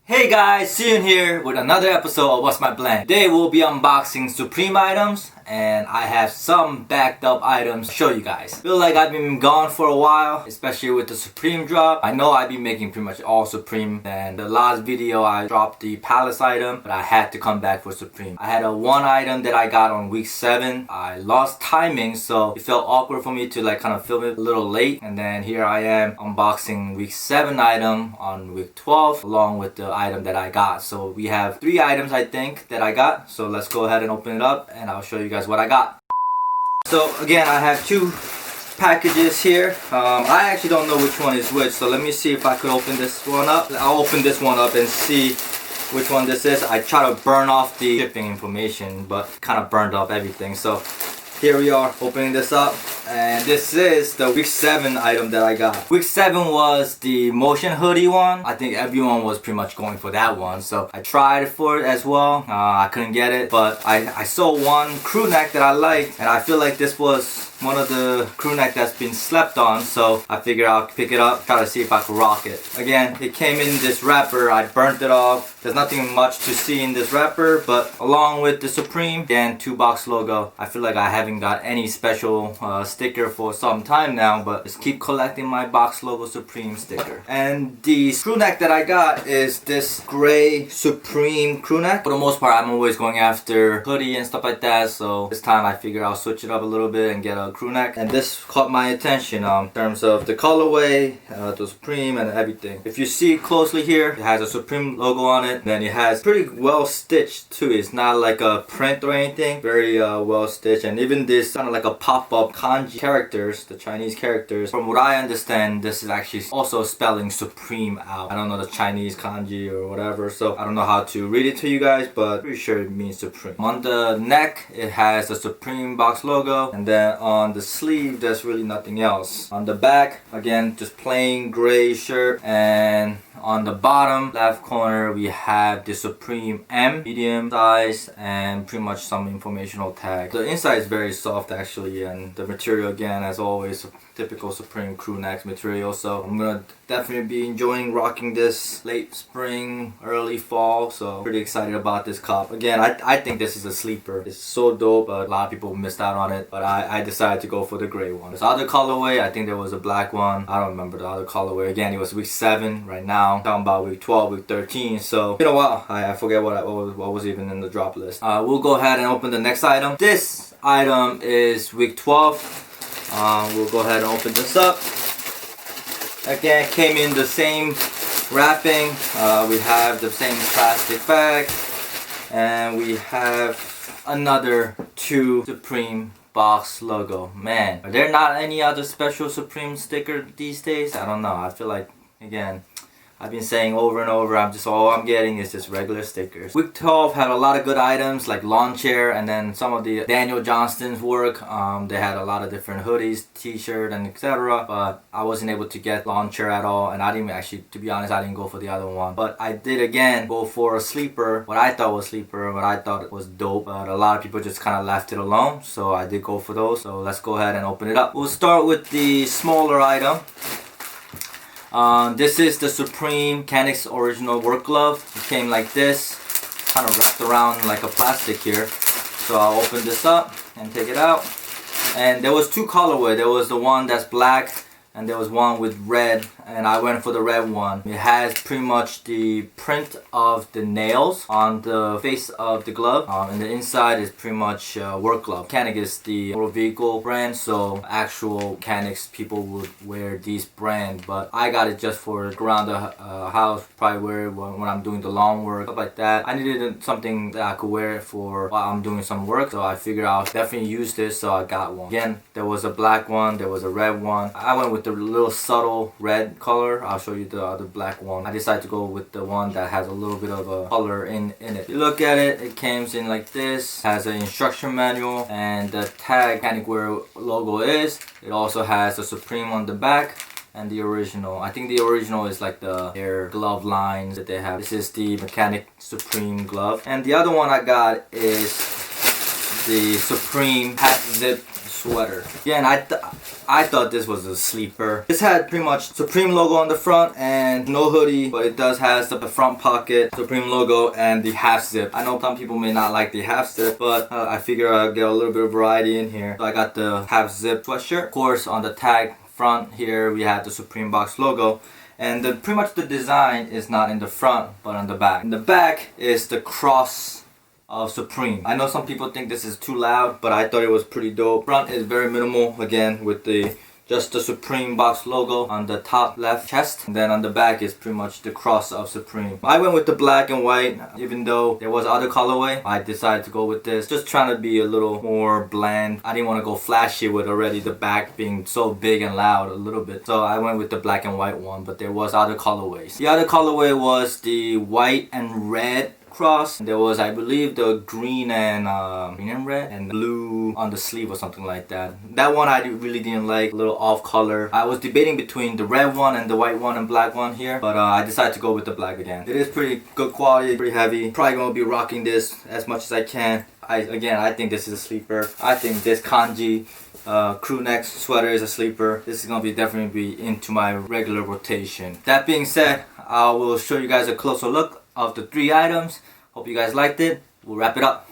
Hey guys, Sean here with another episode of What's My Blend. Today we'll be unboxing Supreme items and I have some backed up items to show you guys. Feel like I've been gone for a while, especially with the Supreme drop. I know I've been making pretty much all Supreme, and the last video I dropped the Palace item, but I had to come back for Supreme. I had a one item that I got on week 7. I lost timing, so it felt awkward for me to kind of film it a little late, and then here I am unboxing week 7 item on week 12 along with the item that I got. So we have 3 items I think that I got, so let's go ahead and open it up and I'll show you guys what I got. So again, I have 2 packages here. I actually don't know which one is which, so let me see if I could open this one up. I'll open this one up and see which one this is. I try to burn off the shipping information, but kind of burned up everything. So here we are opening this up, and this is the week 7 item that I got. Week 7 was the motion hoodie one. I think everyone was pretty much going for that one, so I tried for it as well. I couldn't get it, but I saw one crew neck that I liked, and I feel like this was one of the crew neck that's been slept on, so I figured I'll pick it up, try to see if I could rock it. Again, it came in this wrapper. I burnt it off. There's nothing much to see in this wrapper, but along with the Supreme and 2-box logo, I feel like I haven't got any special sticker for some time now, but just keep collecting my box logo Supreme sticker. And the crew neck that I got is this gray Supreme crew neck. For the most part, I'm always going after hoodie and stuff like that, so this time I figure I'll switch it up a little bit and get a crew neck. And this caught my attention in terms of the colorway, the Supreme and everything. If you see closely here, it has a Supreme logo on it. Then it has pretty well stitched too. It's not like a print or anything. Very well stitched, and even this kind of like a pop-up kanji characters, the Chinese characters. From what I understand, this is actually also spelling Supreme out. I don't know the Chinese kanji or whatever, so I don't know how to read it to you guys, but pretty sure it means Supreme. On the neck, it has the Supreme box logo, and then on the sleeve, there's really nothing else. On the back, again, just plain gray shirt, and on the bottom left corner we have the Supreme M medium size and pretty much some informational tag. The inside is very soft actually, and the material again as always typical Supreme crew neck material, so I'm gonna definitely be enjoying rocking this late spring early fall, so pretty excited about this cop. Again, I think this is a sleeper. It's so dope, but a lot of people missed out on it, but I decided to go for the gray one. This other colorway, I think there was a black one. I don't remember the other colorway. Again, it was week 7 right now. Talking about week 12, week 13, so it's been a while. I forget what was even in the drop list. We'll go ahead and open the next item. This item is week 12. We'll go ahead and open this up. Again, came in the same wrapping. We have the same plastic bag, and we have another 2 Supreme box logo. Man, are there not any other special Supreme sticker these days? I don't know. I feel like, again, I've been saying over and over, all I'm getting is just regular stickers. Week 12 had a lot of good items like lawn chair, and then some of the Daniel Johnston's work. They had a lot of different hoodies, t-shirt, and etc. But I wasn't able to get lawn chair at all, and I didn't actually, to be honest, I didn't go for the other one. But I did again go for a sleeper, what I thought was sleeper, what I thought was dope. But a lot of people just kind of left it alone, so I did go for those. So let's go ahead and open it up. We'll start with the smaller item. This is the Supreme Mechanix Original Work Glove. It came like this, kind of wrapped around like a plastic here. So I'll open this up and take it out. And there was 2 colorways. There was the one that's black, and there was one with red, and I went for the red one. It has pretty much the print of the nails on the face of the glove, and the inside is pretty much work glove. Kennex is the motor vehicle brand, so actual Kennex people would wear these brand, but I got it just for around the house, probably wear it when I'm doing the lawn work, stuff like that. I needed something that I could wear for while I'm doing some work, so I figured I'll definitely use this, so I got one. Again, there was a black one, there was a red one. I went with the little subtle red color. I'll show you the other black one. I decided to go with the one that has a little bit of a color in it. If you look at it, it comes in like this. Has an instruction manual and the tag Mechanix where logo is. It also has the Supreme on the back and the original. I think the original is like their glove lines that they have. This is the Mechanix Supreme glove. And the other one I got is the Supreme hat zip sweater. Yeah, and I thought this was a sleeper. This had pretty much Supreme logo on the front and no hoodie, but it does has the front pocket, Supreme logo, and the half zip. I know some people may not like the half zip, but I figure I'll get a little bit of variety in here. So I got the half zip sweatshirt. Of course, on the tag front here we have the Supreme box logo. And pretty much the design is not in the front, but on the back. In the back is the cross of Supreme. I know some people think this is too loud, but I thought it was pretty dope. Front is very minimal, again, with just the Supreme box logo on the top left chest. And then on the back is pretty much the cross of Supreme. I went with the black and white, even though there was other colorway. I decided to go with this. Just trying to be a little more bland. I didn't want to go flashy with already the back being so big and loud a little bit. So I went with the black and white one, but there was other colorways. The other colorway was the white and red cross. There was, I believe, the green and red and blue on the sleeve or something like that. That one I really didn't like, a little off color. I was debating between the red one and the white one and black one here, but I decided to go with the black again. It is pretty good quality, pretty heavy. Probably gonna be rocking this as much as I can. I think this is a sleeper. I think this Kanji Crewneck sweater is a sleeper. This is gonna definitely be into my regular rotation. That being said, I will show you guys a closer look of the 3 items. Hope you guys liked it. We'll wrap it up.